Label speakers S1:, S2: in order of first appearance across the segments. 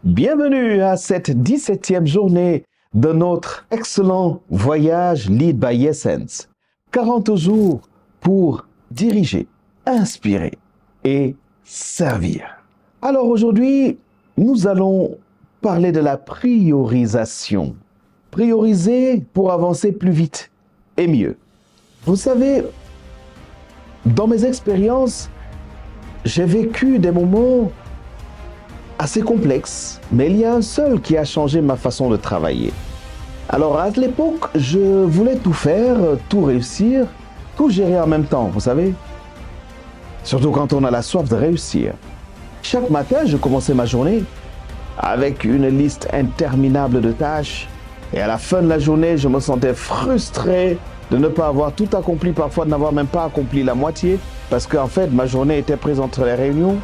S1: Bienvenue à cette 17e journée de notre excellent voyage Lead by Essence. 40 jours pour diriger, inspirer et servir. Alors aujourd'hui, nous allons parler de la priorisation. Prioriser pour avancer plus vite et mieux. Vous savez, dans mes expériences, j'ai vécu des moments assez complexe, mais il y a un seul qui a changé ma façon de travailler. Alors à l'époque, je voulais tout faire, tout réussir, tout gérer en même temps, vous savez. Surtout quand on a la soif de réussir. Chaque matin, je commençais ma journée avec une liste interminable de tâches et à la fin de la journée, je me sentais frustré de ne pas avoir tout accompli, parfois de n'avoir même pas accompli la moitié parce qu'en fait, ma journée était prise entre les réunions.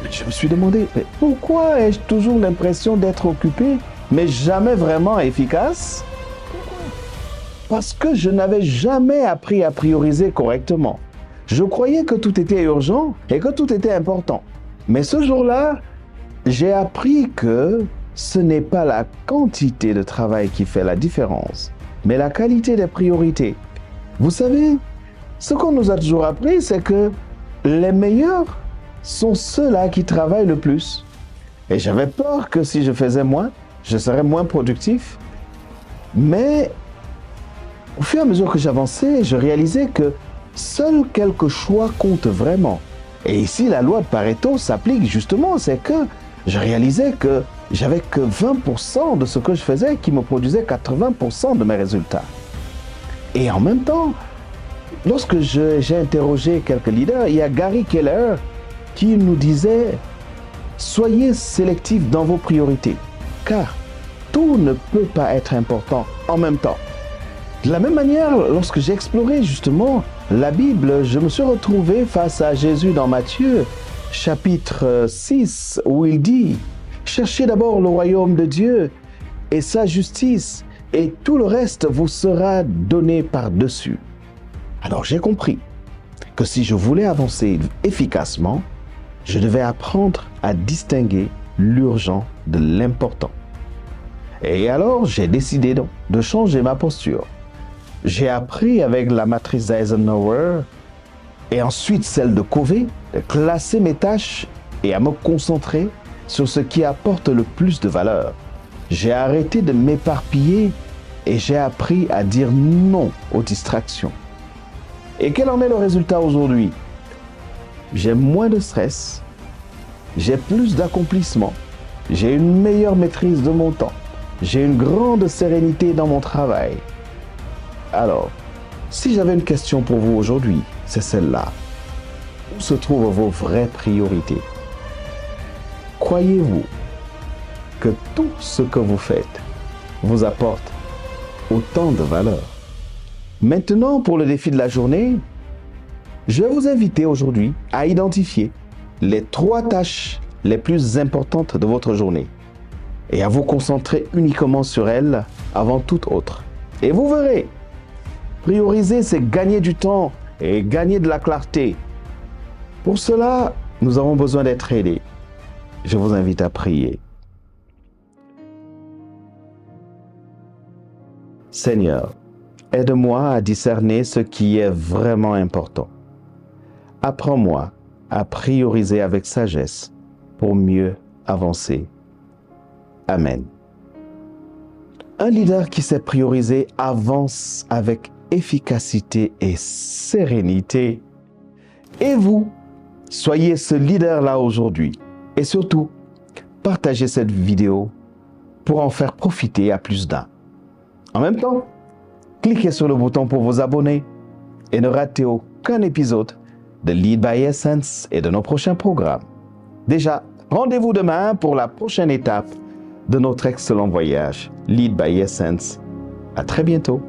S1: Je me suis demandé, mais pourquoi ai-je toujours l'impression d'être occupé, mais jamais vraiment efficace? Parce que je n'avais jamais appris à prioriser correctement. Je croyais que tout était urgent et que tout était important. Mais ce jour-là, j'ai appris que ce n'est pas la quantité de travail qui fait la différence, mais la qualité des priorités. Vous savez, ce qu'on nous a toujours appris, c'est que les meilleurs sont ceux-là qui travaillent le plus. Et j'avais peur que si je faisais moins, je serais moins productif. Mais au fur et à mesure que j'avançais, je réalisais que seuls quelques choix comptent vraiment. Et ici, la loi de Pareto s'applique justement, c'est que je réalisais que j'avais que 20% de ce que je faisais qui me produisait 80% de mes résultats. Et en même temps, lorsque j'ai interrogé quelques leaders, il y a Gary Keller qui nous disait « Soyez sélectifs dans vos priorités, car tout ne peut pas être important en même temps. » De la même manière, lorsque j'ai exploré justement la Bible, je me suis retrouvé face à Jésus dans Matthieu, chapitre 6, où il dit « Cherchez d'abord le royaume de Dieu et sa justice, et tout le reste vous sera donné par-dessus. » Alors j'ai compris que si je voulais avancer efficacement, je devais apprendre à distinguer l'urgent de l'important. Et alors, j'ai décidé donc de changer ma posture. J'ai appris avec la matrice d'Eisenhower et ensuite celle de Covey de classer mes tâches et à me concentrer sur ce qui apporte le plus de valeur. J'ai arrêté de m'éparpiller et j'ai appris à dire non aux distractions. Et quel en est le résultat aujourd'hui? J'ai moins de stress, j'ai plus d'accomplissement, j'ai une meilleure maîtrise de mon temps, j'ai une grande sérénité dans mon travail. Alors, si j'avais une question pour vous aujourd'hui, c'est celle-là. Où se trouvent vos vraies priorités? Croyez-vous que tout ce que vous faites vous apporte autant de valeur? Maintenant, pour le défi de la journée, je vais vous inviter aujourd'hui à identifier les 3 tâches les plus importantes de votre journée et à vous concentrer uniquement sur elles avant toute autre. Et vous verrez, prioriser, c'est gagner du temps et gagner de la clarté. Pour cela, nous avons besoin d'être aidés. Je vous invite à prier. Seigneur, aide-moi à discerner ce qui est vraiment important. Apprends-moi à prioriser avec sagesse pour mieux avancer. Amen. Un leader qui sait prioriser avance avec efficacité et sérénité. Et vous, soyez ce leader-là aujourd'hui. Et surtout, partagez cette vidéo pour en faire profiter à plus d'un. En même temps, cliquez sur le bouton pour vous abonner et ne ratez aucun épisode de Lead by Essence et de nos prochains programmes. Déjà, rendez-vous demain pour la prochaine étape de notre excellent voyage Lead by Essence. À très bientôt.